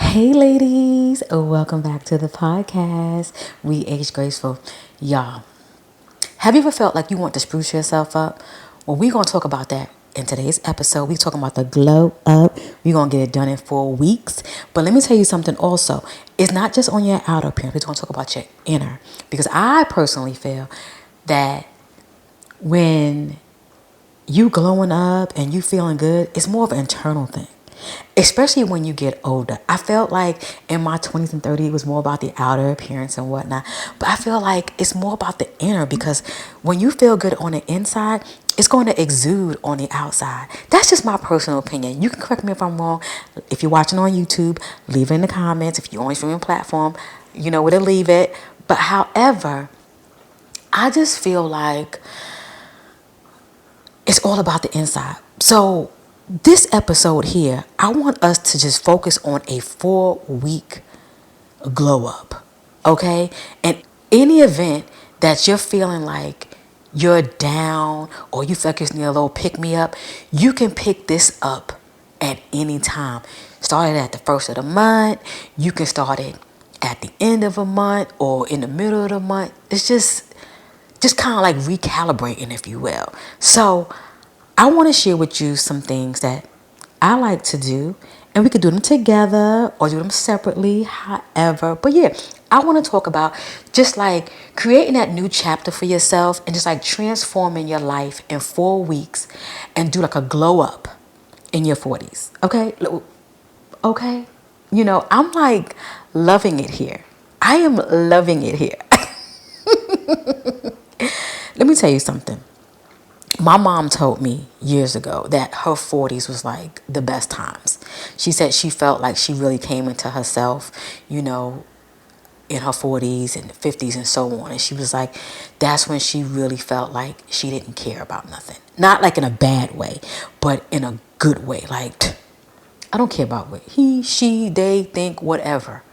Hey ladies, welcome back to the podcast. We Age Graceful. Y'all, have you ever felt like you want to spruce yourself up? Well, we're going to talk about that in today's episode. We're talking about the glow up. We're going to get it done in 4 weeks. But let me tell you something also. It's not just on your outer appearance. We're going to talk about your inner. Because I personally feel that when you glowing up and you feeling good, it's more of an internal thing. Especially when you get older. I felt like in my 20s and 30s, it was more about the outer appearance and whatnot. But I feel like it's more about the inner because when you feel good on the inside, it's going to exude on the outside. That's just my personal opinion. You can correct me if I'm wrong. If you're watching on YouTube, leave it in the comments. If you're on a streaming platform, you know where to leave it. But however, I just feel like it's all about the inside. So this episode here, I want us to just focus on a 4 week glow up. Okay? And any event that you're feeling like you're down or you feel like you need a little pick me up, you can pick this up at any time. Start it at the first of the month. You can start it at the end of a month or in the middle of the month. It's just kind of like recalibrating, if you will. So I want to share with you some things that I like to do, and we could do them together or do them separately, however. But yeah, I want to talk about just like creating that new chapter for yourself and just like transforming your life in 4 weeks and do like a glow up in your 40s. Okay? Okay? You know, I'm like loving it here. I am loving it here. Let me tell you something. My mom told me years ago that her 40s was like the best times. She said she felt like she really came into herself, you know, in her 40s and 50s and so on. And she was like, that's when she really felt like she didn't care about nothing. Not like in a bad way, but in a good way. Like, I don't care about what he, she, they think, whatever.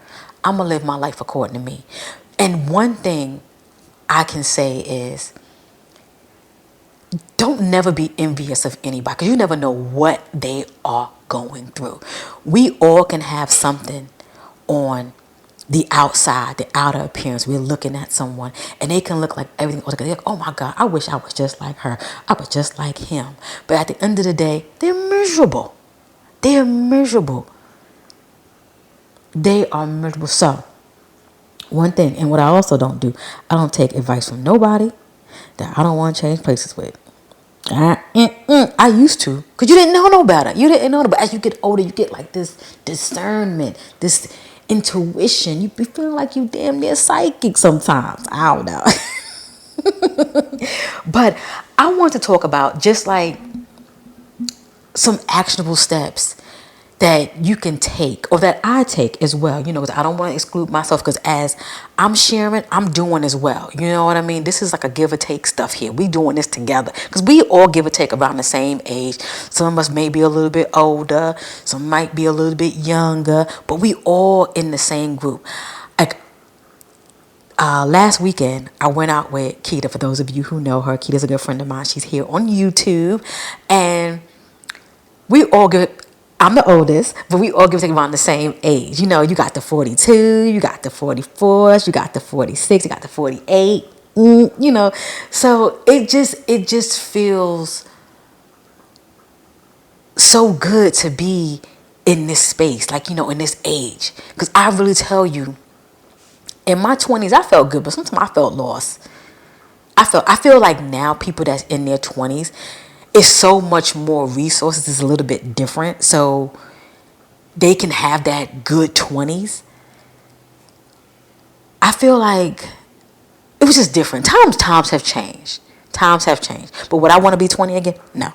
I'm going to live my life according to me. And one thing I can say is, don't never be envious of anybody because you never know what they are going through. We all can have something on the outside, the outer appearance. We're looking at someone and they can look like everything. They're like, oh my God, I wish I was just like her. I was just like him. But at the end of the day, they're miserable. They are miserable. They are miserable. So, one thing, and what I also don't do, I don't take advice from nobody that I don't want to change places with. I used to, because you didn't know no better. You didn't know, but as you get older, you get like this discernment, this intuition. You be feeling like you damn near psychic sometimes. I don't know. But I want to talk about just like some actionable steps that you can take or that I take as well, you know, because I don't want to exclude myself because as I'm sharing, I'm doing as well. You know what I mean? This is like a give or take stuff here. We doing this together because we all give or take around the same age. Some of us may be a little bit older, some might be a little bit younger, but we all in the same group. Like last weekend, I went out with Keita. For those of you who know her, Keita's a good friend of mine. She's here on YouTube, and we all get, I'm the oldest, but we all give take around the same age. You know, you got the 42, you got the 44, you got the 46, you got the 48. You know, so it just feels so good to be in this space, like, you know, in this age. Because I really tell you, in my 20s, I felt good, but sometimes I felt lost. I feel like now people that's in their 20s, it's so much more resources. It's a little bit different. So they can have that good 20s. I feel like it was just different. Times have changed. Times have changed. But would I want to be 20 again? No.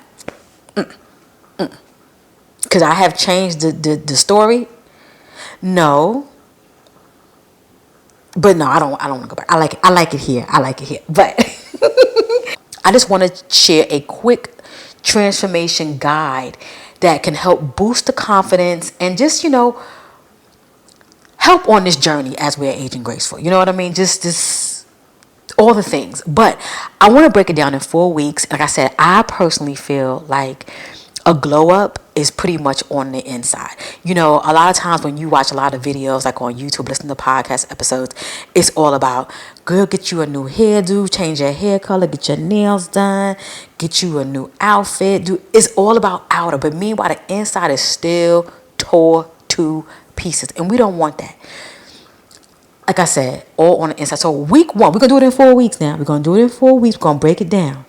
Because I have changed the story? No. But no, I don't want to go back. I like it here. I like it here. But I just want to share a quick transformation guide that can help boost the confidence and just, you know, help on this journey as we're aging graceful. You know what I mean? Just all the things. But I want to break it down in 4 weeks. Like I said, I personally feel like a glow up is pretty much on the inside. You know, a lot of times when you watch a lot of videos like on YouTube, listen to podcast episodes, it's all about, girl, get you a new hairdo, change your hair color, get your nails done, get you a new outfit. It's all about outer, but meanwhile the inside is still tore to pieces, and we don't want that. Like I said, all on the inside. So week 1, we're gonna do it in 4 weeks now. We're gonna do it in 4 weeks. We're gonna break it down.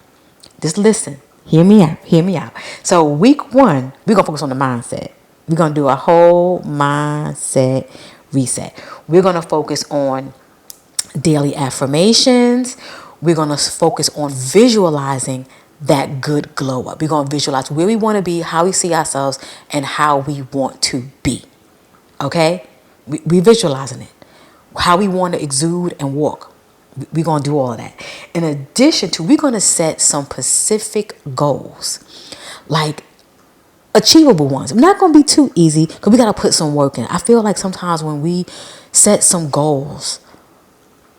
Just listen. Hear me out. Hear me out. So week 1, we're going to focus on the mindset. We're going to do a whole mindset reset. We're going to focus on daily affirmations. We're going to focus on visualizing that good glow up. We're going to visualize where we want to be, how we see ourselves, and how we want to be. Okay? We visualizing it. How we want to exude and walk. We're going to do all of that. In addition to, we're going to set some specific goals, like achievable ones. It's not going to be too easy because we got to put some work in. I feel like sometimes when we set some goals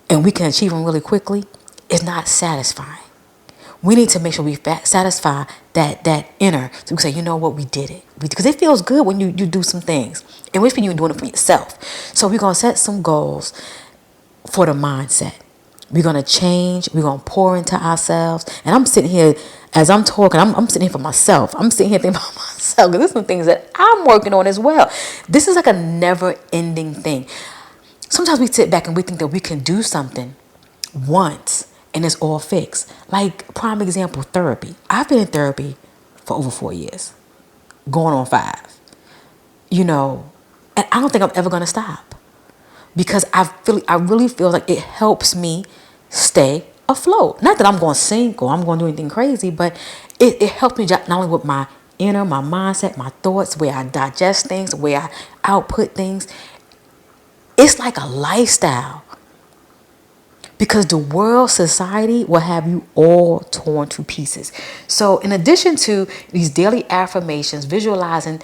and we can achieve them really quickly, it's not satisfying. We need to make sure we satisfy that inner. So we say, you know what, we did it. Because it feels good when you do some things. And which means you're doing it for yourself. So we're going to set some goals for the mindset. We're going to change. We're going to pour into ourselves. And I'm sitting here, as I'm talking, I'm sitting here for myself. I'm sitting here thinking about myself because there's some things that I'm working on as well. This is like a never-ending thing. Sometimes we sit back and we think that we can do something once and it's all fixed. Like, prime example, therapy. I've been in therapy for over 4 years, going on 5. You know, and I don't think I'm ever going to stop. Because I really feel like it helps me stay afloat. Not that I'm going to sink or I'm going to do anything crazy, but it helps me not only with my inner, my mindset, my thoughts, where I digest things, where I output things. It's like a lifestyle. Because the world, society will have you all torn to pieces. So in addition to these daily affirmations, visualizing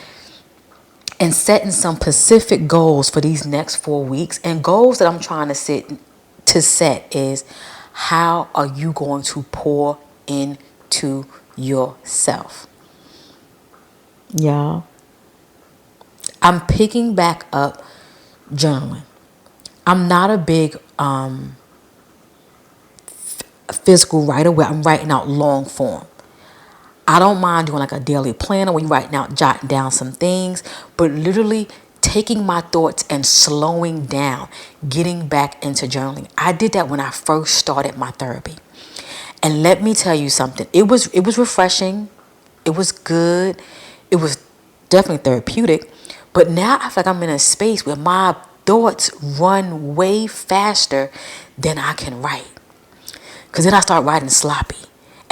and setting some specific goals for these next 4 weeks, and goals that I'm trying to set is, how are you going to pour into yourself? Y'all, I'm picking back up journaling. I'm not a big physical writer where I'm writing out long form. I don't mind doing like a daily planner where you're writing out, jotting down some things, but literally taking my thoughts and slowing down, getting back into journaling. I did that when I first started my therapy. And let me tell you something. It was refreshing. It was good. It was definitely therapeutic. But now I feel like I'm in a space where my thoughts run way faster than I can write. Because then I start writing sloppy.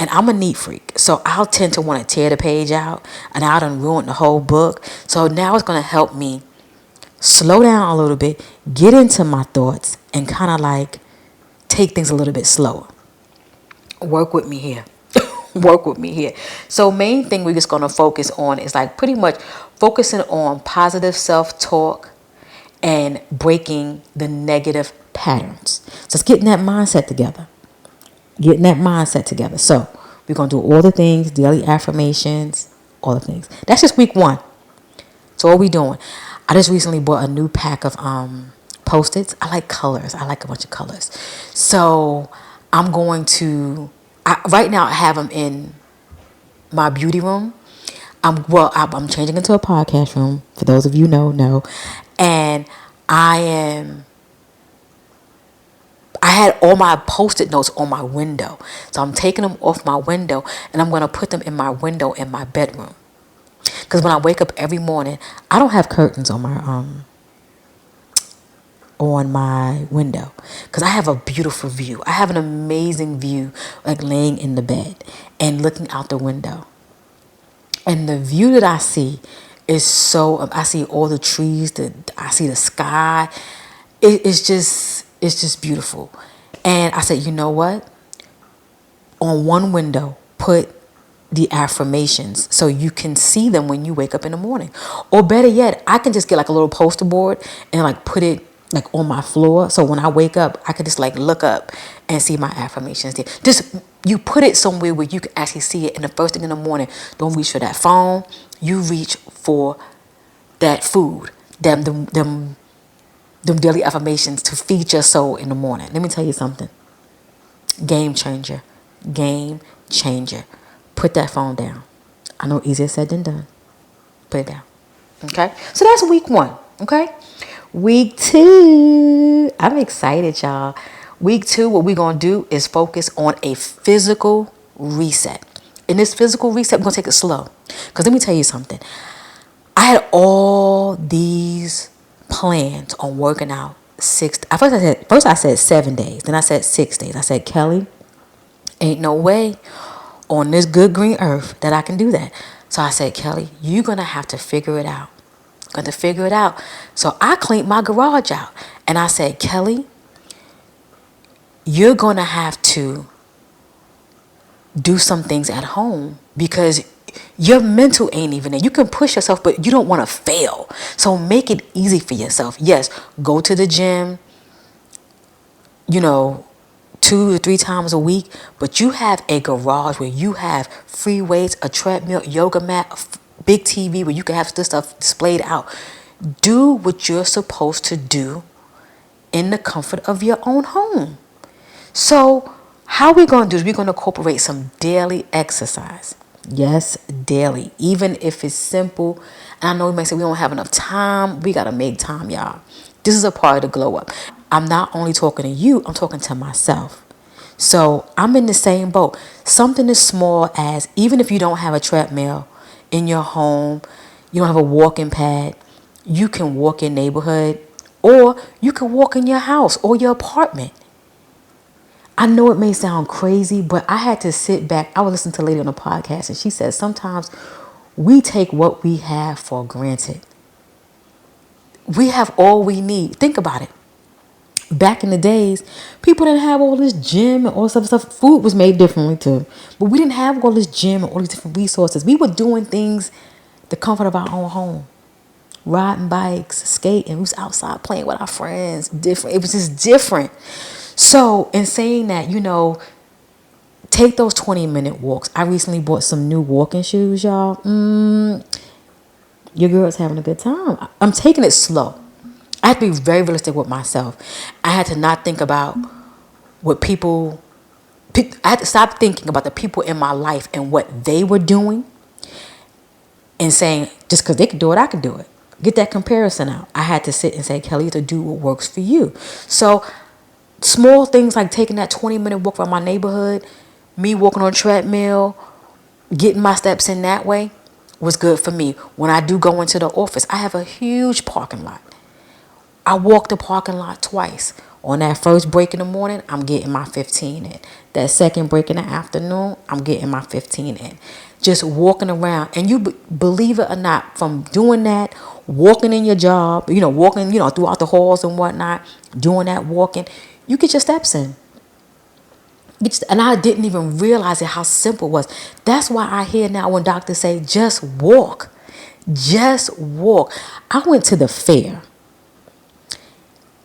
And I'm a neat freak, so I'll tend to want to tear the page out, and I done ruined the whole book. So now it's going to help me slow down a little bit, get into my thoughts, and kind of like take things a little bit slower. Work with me here. Work with me here. So main thing we're just going to focus on is like pretty much focusing on positive self-talk and breaking the negative patterns. So it's getting that mindset together. So we're going to do all the things, daily affirmations, all the things. That's just week 1. So what we doing? I just recently bought a new pack of Post-its. I like colors. I like a bunch of colors. So I'm going to, right now I have them in my beauty room. I'm changing into a podcast room. For those of you know. And I had all my Post-it notes on my window. So I'm taking them off my window and I'm going to put them in my window in my bedroom. Because when I wake up every morning, I don't have curtains on my window. Because I have a beautiful view. I have an amazing view, like laying in the bed and looking out the window. And the view that I see is I see all the trees, I see the sky. It's just beautiful. And I said, you know what? On one window, put the affirmations so you can see them when you wake up in the morning. Or better yet, I can just get like a little poster board and like put it like on my floor. So when I wake up, I could just like look up and see my affirmations there. Just you put it somewhere where you can actually see it. And the first thing in the morning, don't reach for that phone. You reach for that food, them daily affirmations to feed your soul in the morning. Let me tell you something. Game changer. Game changer. Put that phone down. I know easier said than done. Put it down. Okay? So that's week 1. Okay? Week 2. I'm excited, y'all. Week 2, what we're going to do is focus on a physical reset. In this physical reset, we're going to take it slow. Because let me tell you something. I had all these plans on working out first I said 7 days. Then I said 6 days. I said, Kelly, ain't no way on this good green earth that I can do that. So I said, Kelly, you're going to have to figure it out. Going to figure it out. So I cleaned my garage out. And I said, Kelly, you're going to have to do some things at home because your mental ain't even there. You can push yourself, but you don't want to fail. So make it easy for yourself. Yes, go to the gym, 2 to 3 times a week, but you have a garage where you have free weights, a treadmill, yoga mat, big TV where you can have this stuff displayed out. Do what you're supposed to do in the comfort of your own home. So how we're going to do is we're going to incorporate some daily exercise. Yes, daily. Even if it's simple. And I know we may say we don't have enough time. We got to make time, y'all. This is a part of the glow up. I'm not only talking to you, I'm talking to myself. So I'm in the same boat. Something as small as, even if you don't have a treadmill in your home, you don't have a walking pad, you can walk your neighborhood, or you can walk in your house or your apartment. I know it may sound crazy, but I had to sit back. I was listening to a lady on a podcast, and she said sometimes we take what we have for granted. We have all we need. Think about it. Back in the days, people didn't have all this gym and all this other stuff. Food was made differently too. But we didn't have all this gym and all these different resources. We were doing things the comfort of our own home. Riding bikes, skating. We was outside playing with our friends. Different. It was just different. So in saying that, take those 20-minute walks. I recently bought some new walking shoes, y'all. Your girl's having a good time. I'm taking it slow. I have to be very realistic with myself. I had to not think about what people... I had to stop thinking about the people in my life and what they were doing and saying, just because they could do it, I could do it. Get that comparison out. I had to sit and say, Kelly, to do what works for you. So small things like taking that 20-minute walk around my neighborhood, me walking on a treadmill, getting my steps in that way was good for me. When I do go into the office, I have a huge parking lot. I walk the parking lot twice. On that first break in the morning, I'm getting my 15 in. That second break in the afternoon, I'm getting my 15 in. Just walking around. And you believe it or not, from doing that, walking in your job, walking, throughout the halls and whatnot, doing that walking, you get your steps in. And I didn't even realize it, how simple it was. That's why I hear now when doctors say, just walk. Just walk. I went to the fair.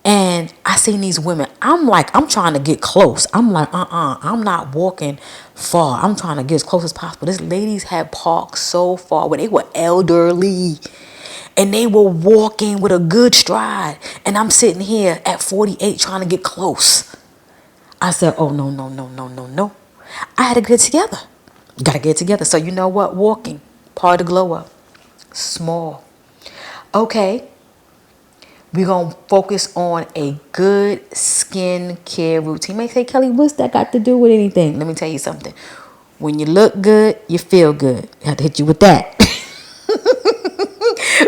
And I seen these women. I'm trying to get close. I'm like, I'm not walking far. I'm trying to get as close as possible. These ladies had parked so far where they were elderly. And they were walking with a good stride. And I'm sitting here at 48 trying to get close. I said, oh, no. I had to get it together. Got to get it together. So you know what? Walking. Part of the glow up. Small. Okay. We're going to focus on a good skincare routine. You may say, Kelly, what's that got to do with anything? Let me tell you something. When you look good, you feel good. I have to hit you with that.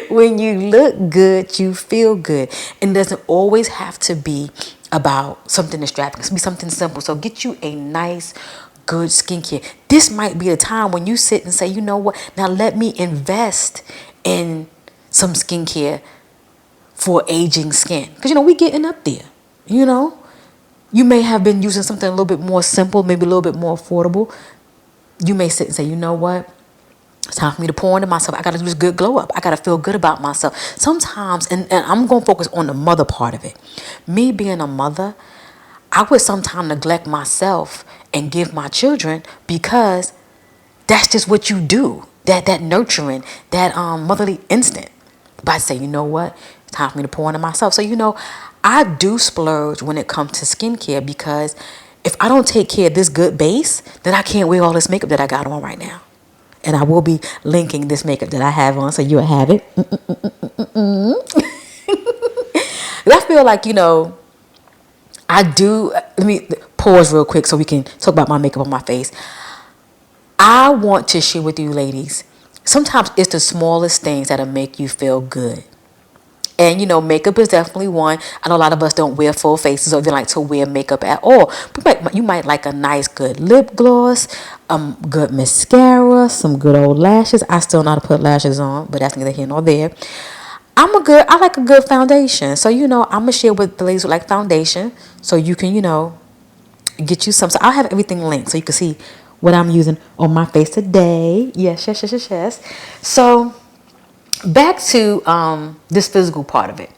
When you look good, you feel good. And it doesn't always have to be about something extravagant. It can be something simple. So get you a nice, good skincare. This might be a time when you sit and say, you know what? Now let me invest in some skincare for aging skin. Because, we getting up there, You may have been using something a little bit more simple, maybe a little bit more affordable. You may sit and say, you know what? It's time for me to pour into myself. I got to do this good glow up. I got to feel good about myself. Sometimes, and I'm going to focus on the mother part of it. Me being a mother, I would sometimes neglect myself and give my children because that's just what you do. That nurturing, that motherly instinct. But I say, you know what? It's time for me to pour into myself. So, I do splurge when it comes to skincare because if I don't take care of this good base, then I can't wear all this makeup that I got on right now. And I will be linking this makeup that I have on so you'll have it. I feel like, I do. Let me pause real quick so we can talk about my makeup on my face. I want to share with you ladies, sometimes it's the smallest things that'll make you feel good. And makeup is definitely one. I know a lot of us don't wear full faces or even like to wear makeup at all. But you might like a nice good lip gloss, good mascara, some good old lashes. I still know how to put lashes on, but that's neither here nor there. I like a good foundation. So I'm gonna share with the ladies who like foundation, so you can get you some. So I'll have everything linked so you can see what I'm using on my face today. Yes. So back to this physical part of it.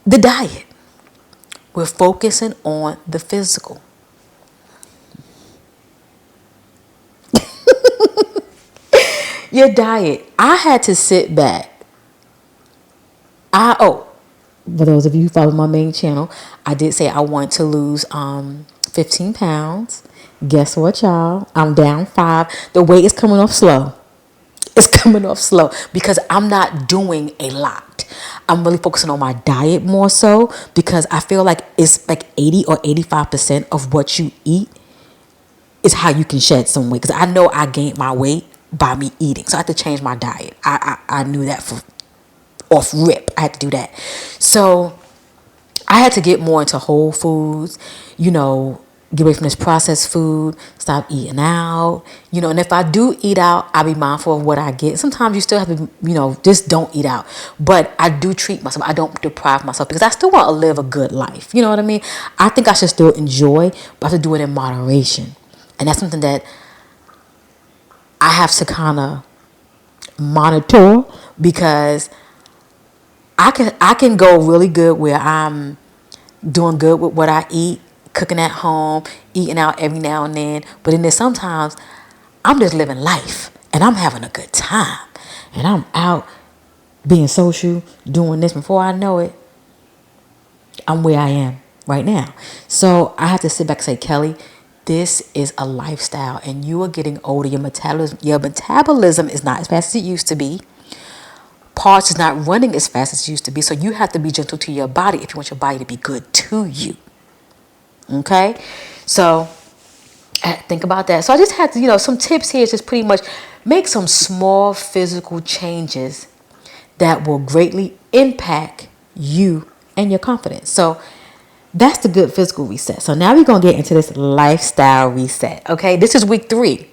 The diet. We're focusing on the physical. Your diet. I had to sit back. For those of you who follow my main channel, I did say I want to lose 15 pounds. Guess what, y'all? I'm down 5. The weight is coming off slow. It's coming off slow because I'm not doing a lot. I'm really focusing on my diet more so because I feel like it's like 80 or 85% of what you eat is how you can shed some weight. Because I know I gained my weight by me eating. So I had to change my diet. I knew that off rip. I had to do that. So I had to get more into whole foods, get away from this processed food, stop eating out, and if I do eat out, I'll be mindful of what I get. Sometimes you still have to, just don't eat out. But I do treat myself. I don't deprive myself because I still want to live a good life. You know what I mean? I think I should still enjoy, but I have to do it in moderation. And that's something that I have to kind of monitor because I can go really good where I'm doing good with what I eat, cooking at home, eating out every now and then. But then there's sometimes I'm just living life and I'm having a good time. And I'm out being social, doing this. Before I know it, I'm where I am right now. So I have to sit back and say, Kelly, this is a lifestyle and you are getting older. Your metabolism is not as fast as it used to be. Parts is not running as fast as it used to be. So you have to be gentle to your body if you want your body to be good to you. Okay? So think about that. So I just had to, some tips here is just pretty much make some small physical changes that will greatly impact you and your confidence. So that's the good physical reset. So now we're going to get into this lifestyle reset. Okay? This is week 3.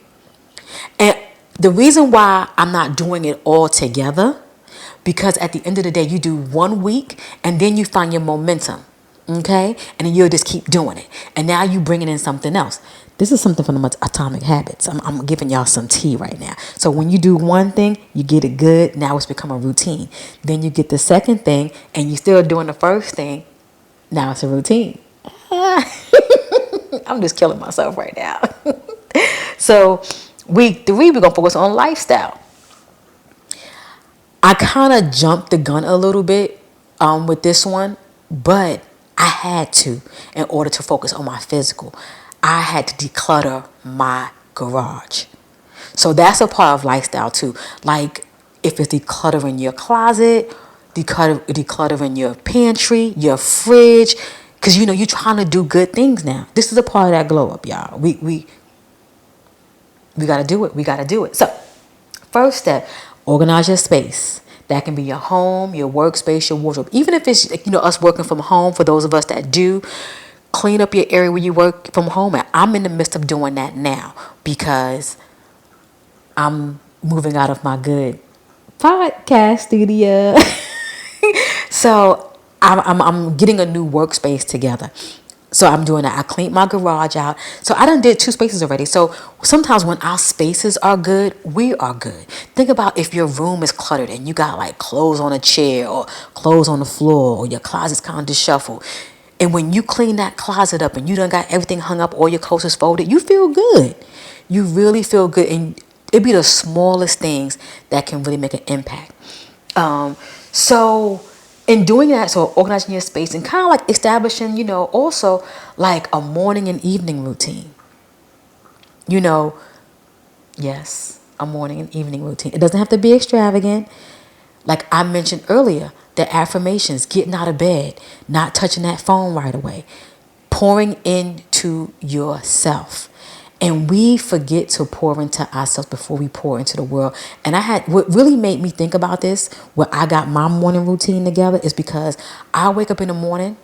And the reason why I'm not doing it all together, because at the end of the day, you do 1 week and then you find your momentum. Okay? And then you'll just keep doing it. And now you bringing in something else. This is something from the Atomic Habits. I'm giving y'all some tea right now. So when you do one thing, you get it good. Now it's become a routine. Then you get the second thing and you're still doing the first thing. Now it's a routine. I'm just killing myself right now. So week 3, we're going to focus on lifestyle. I kind of jumped the gun a little bit with this one, but I had to in order to focus on my physical. I had to declutter my garage. So that's a part of lifestyle too. Like if it's decluttering your closet, decluttering your pantry, your fridge, because you're trying to do good things now. This is a part of that glow up, y'all. We got to do it. We got to do it. So first step, organize your space. That can be your home, your workspace, your wardrobe. Even if it's us working from home, for those of us that do, clean up your area where you work from home at. I'm in the midst of doing that now because I'm moving out of my good podcast studio. So I'm getting a new workspace together. So I'm doing that. I cleaned my garage out. So I done did 2 spaces already. So sometimes when our spaces are good, we are good. Think about if your room is cluttered and you got like clothes on a chair or clothes on the floor, or your closet's kind of disheveled. And when you clean that closet up and you done got everything hung up, all your clothes is folded, you feel good. You really feel good. And it be the smallest things that can really make an impact. So in doing that, so organizing your space and kind of like establishing, also like a morning and evening routine. Yes, a morning and evening routine. It doesn't have to be extravagant. Like I mentioned earlier, the affirmations, getting out of bed, not touching that phone right away, pouring into yourself. And we forget to pour into ourselves before we pour into the world. And what really made me think about this, where I got my morning routine together, is because I wake up in the morning.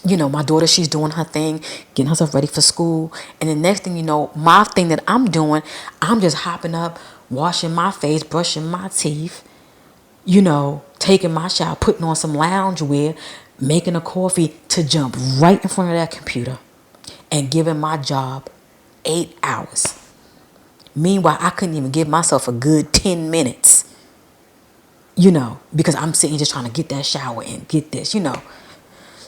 My daughter, she's doing her thing, getting herself ready for school. And the next thing you know, my thing that I'm doing, I'm just hopping up, washing my face, brushing my teeth, taking my shower, putting on some loungewear, making a coffee to jump right in front of that computer and giving my job 8 hours. Meanwhile, I couldn't even give myself a good 10 minutes, because I'm sitting just trying to get that shower and get this,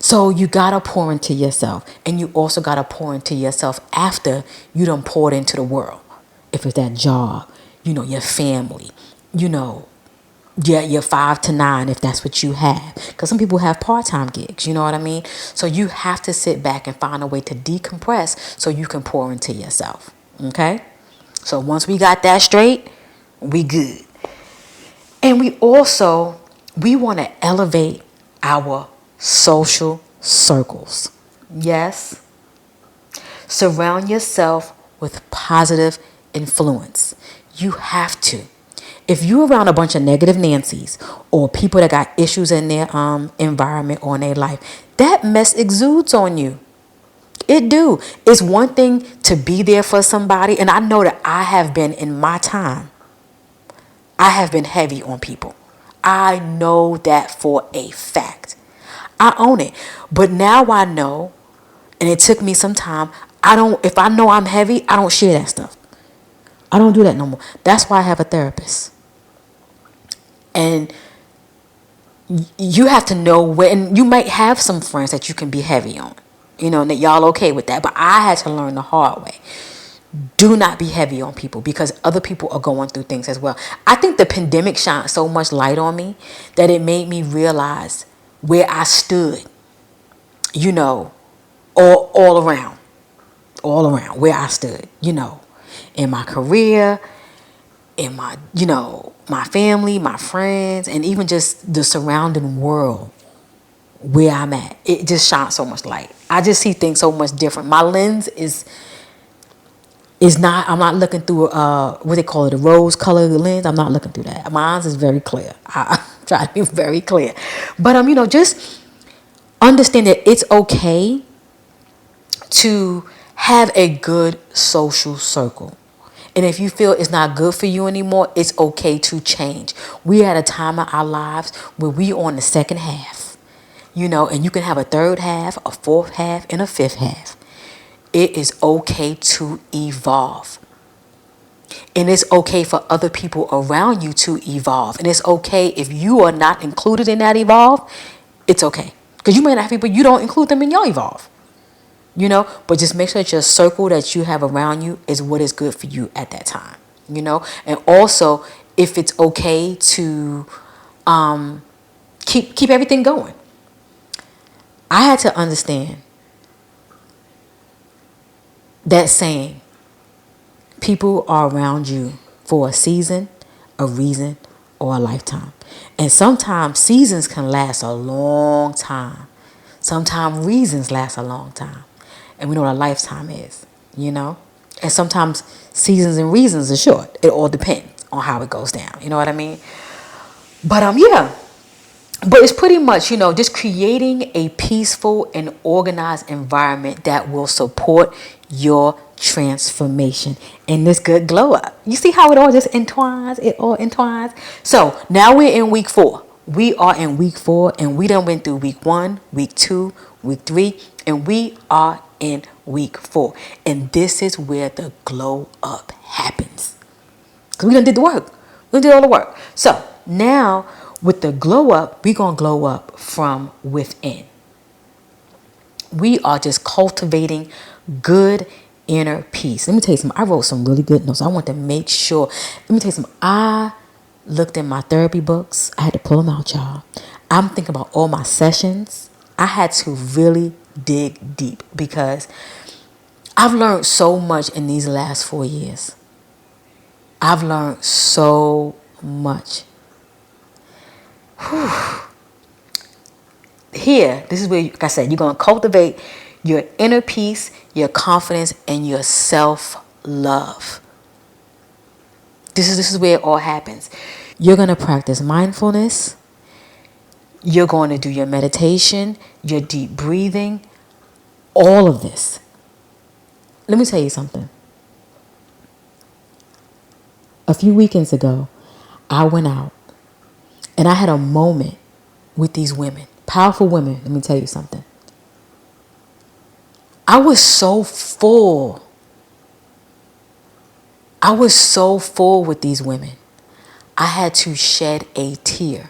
So you got to pour into yourself. And you also got to pour into yourself after you done poured into the world. If it's that job, your family, your 5 to 9, if that's what you have. Because some people have part-time gigs, you know what I mean? So you have to sit back and find a way to decompress so you can pour into yourself. Okay? So once we got that straight, we good. And we want to elevate our social circles. Yes. Surround yourself with positive influence. You have to. If you're around a bunch of negative Nancys or people that got issues in their environment or in their life, that mess exudes on you. It do. It's one thing to be there for somebody, and I know that I have been in my time. I have been heavy on people. I know that for a fact. I own it. But now I know, and it took me some time, if I know I'm heavy, I don't share that stuff. I don't do that no more. That's why I have a therapist. And you have to know when, you might have some friends that you can be heavy on, and that y'all okay with that. But I had to learn the hard way. Do not be heavy on people because other people are going through things as well. I think the pandemic shined so much light on me that it made me realize where I stood, all around where I stood, in my career, in my, my family, my friends, and even just the surrounding world where I'm at. It just shines so much light. I just see things so much different. My lens is not, I'm not looking through what they call it, a rose colored lens. I'm not looking through that. My eyes is very clear. I try to be very clear. But just understand that it's okay to have a good social circle. And if you feel it's not good for you anymore, it's okay to change. We at a time in our lives where we on the second half, and you can have a third half, a fourth half, and a fifth half. It is okay to evolve. And it's okay for other people around you to evolve. And it's okay if you are not included in that evolve. It's okay. Because you may not have people, you don't include them in your evolve. But just make sure that your circle that you have around you is what is good for you at that time. And also, if it's okay to keep everything going. I had to understand that saying, people are around you for a season, a reason, or a lifetime. And sometimes seasons can last a long time. Sometimes reasons last a long time. And we know what a lifetime is, And sometimes seasons and reasons are short. It all depends on how it goes down. You know what I mean? But yeah. But it's pretty much, just creating a peaceful and organized environment that will support your transformation and this good glow up. You see how it all just entwines? It all entwines. So now we're in week 4. We are in week 4 and we done went through week 1, week 2, week 3, and we are in week 4. And this is where the glow up happens. Because we done did the work. We did all the work. So now with the glow up, we going to glow up from within. We are just cultivating good inner peace. Let me tell you something. I wrote some really good notes. I want to make sure. Let me tell you something. I looked in my therapy books. I had to pull them out, y'all. I'm thinking about all my sessions. I had to really dig deep because I've learned so much in these last 4 years. I've learned so much. Whew. Here, this is where, like I said, you're going to cultivate your inner peace, your confidence, and your self-love. This is where it all happens. You're going to practice mindfulness. You're going to do your meditation, your deep breathing, all of this. Let me tell you something. A few weekends ago, I went out and I had a moment with these women, powerful women. Let me tell you something. I was so full. I was so full with these women. I had to shed a tear.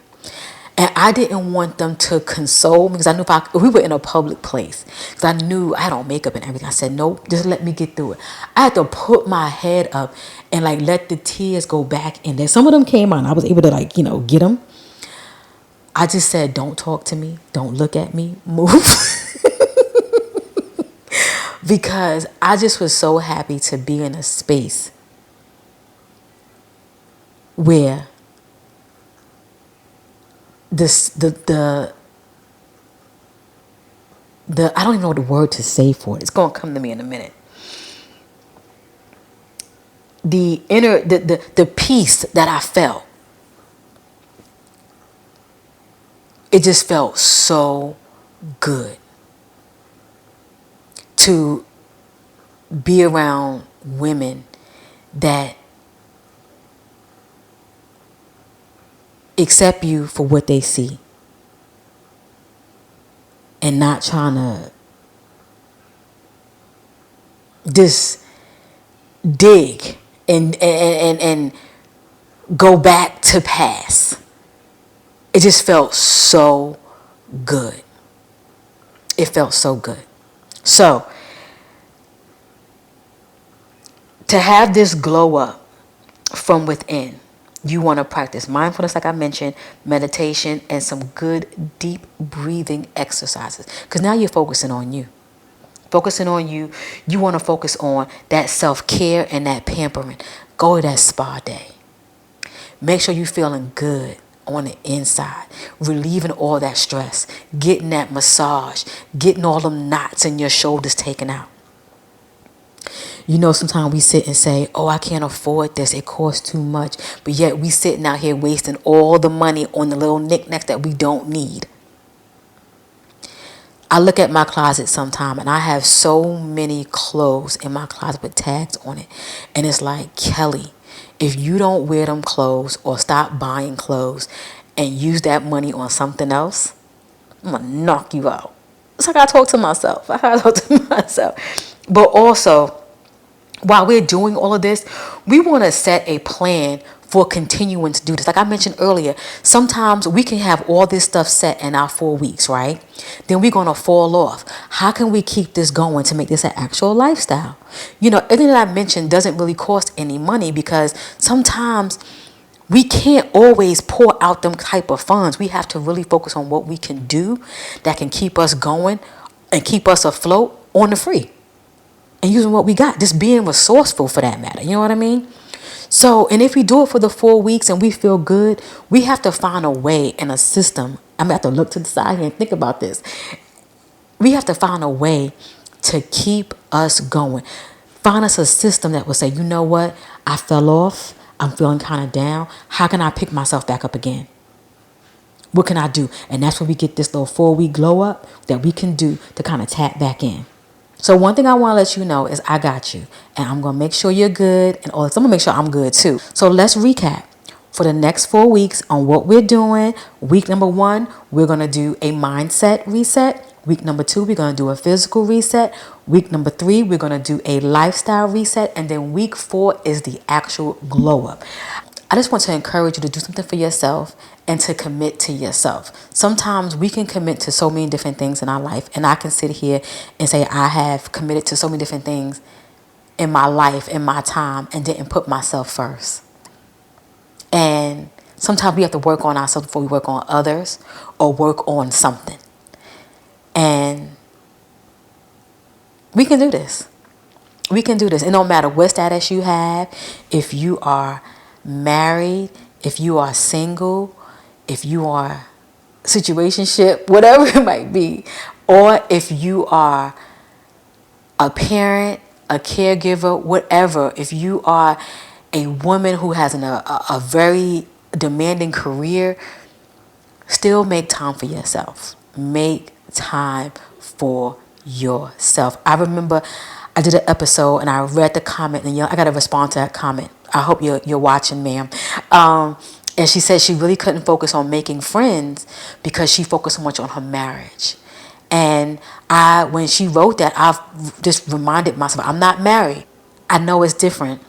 And I didn't want them to console me because I knew if we were in a public place, because I knew I had on makeup and everything. I said, nope, just let me get through it. I had to put my head up and like let the tears go back in there. Some of them came on. I was able to get them. I just said, don't talk to me. Don't look at me. Move. Because I just was so happy to be in a space where the I don't even know the word to say for it. It's going to come to me in a minute. The inner, the peace that I felt, it just felt so good to be around women that accept you for what they see and not trying to just dig and go back to past. It just felt so good. It felt so good. So to have this glow up from within, you want to practice mindfulness, like I mentioned, meditation, and some good deep breathing exercises. Because now you're focusing on you. Focusing on you. You want to focus on that self-care and that pampering. Go to that spa day. Make sure you're feeling good on the inside. Relieving all that stress. Getting that massage. Getting all them knots in your shoulders taken out. You know, sometimes we sit and say, oh, I can't afford this. It costs too much. But yet we sitting out here wasting all the money on the little knickknacks that we don't need. I look at my closet sometime and I have so many clothes in my closet with tags on it. And it's like, Kelly, if you don't wear them clothes or stop buying clothes and use that money on something else, I'm going to knock you out. It's like I talk to myself. But also, while we're doing all of this, we want to set a plan for continuing to do this. Like I mentioned earlier, sometimes we can have all this stuff set in our 4 weeks, right? Then we're going to fall off. How can we keep this going to make this an actual lifestyle? You know, everything that I mentioned doesn't really cost any money because sometimes we can't always pour out them type of funds. We have to really focus on what we can do that can keep us going and keep us afloat on the free. And using what we got, just being resourceful for that matter. You know what I mean? So, and if we do it for the 4 weeks and we feel good, we have to find a way and a system. I'm going to have to look to the side here and think about this. We have to find a way to keep us going. Find us a system that will say, you know what? I fell off. I'm feeling kind of down. How can I pick myself back up again? What can I do? And that's when we get this little 4-week glow up that we can do to kind of tap back in. So one thing I want to let you know is I got you. And I'm going to make sure you're good. And all this. I'm going to make sure I'm good too. So let's recap. for the next 4 weeks on what we're doing. Week number 1, we're going to do a mindset reset. Week number 2, we're going to do a physical reset. Week number 3, we're going to do a lifestyle reset. And then week 4 is the actual glow up. I just want to encourage you to do something for yourself and to commit to yourself. Sometimes we can commit to so many different things in our life. And I can sit here and say I have committed to so many different things in my life, in my time, and didn't put myself first. And sometimes we have to work on ourselves before we work on others or work on something. And we can do this. We can do this. It don't matter what status you have. If you are married, if you are single, if you are situationship, whatever it might be, or if you are a parent, a caregiver, whatever, if you are a woman who has a very demanding career, still make time for yourself. Make time for yourself. I remember I did an episode and I read the comment, and I got to respond to that comment. I hope you're watching, ma'am. And she said she really couldn't focus on making friends because she focused so much on her marriage. And when she wrote that, I've just reminded myself, I'm not married. I know it's different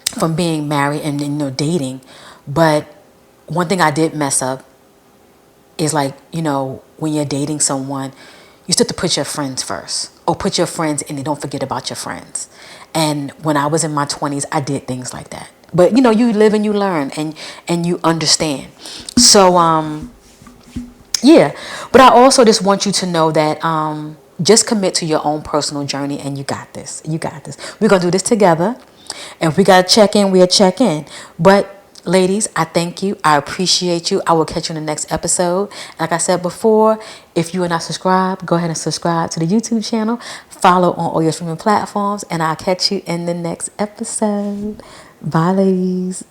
from being married and dating, but one thing I did mess up is when you're dating someone, you still have to put your friends first, or put your friends in and don't forget about your friends. And when I was in my 20s, I did things like that. But you live and you learn, and you understand. So yeah, but I also just want you to know that just commit to your own personal journey, and you got this. You got this. We're going to do this together. And if we got to check in, we'll check in. But ladies, I thank you. I appreciate you. I will catch you in the next episode. Like I said before, if you are not subscribed, go ahead and subscribe to the YouTube channel. Follow on all your streaming platforms. And I'll catch you in the next episode. Bye, ladies.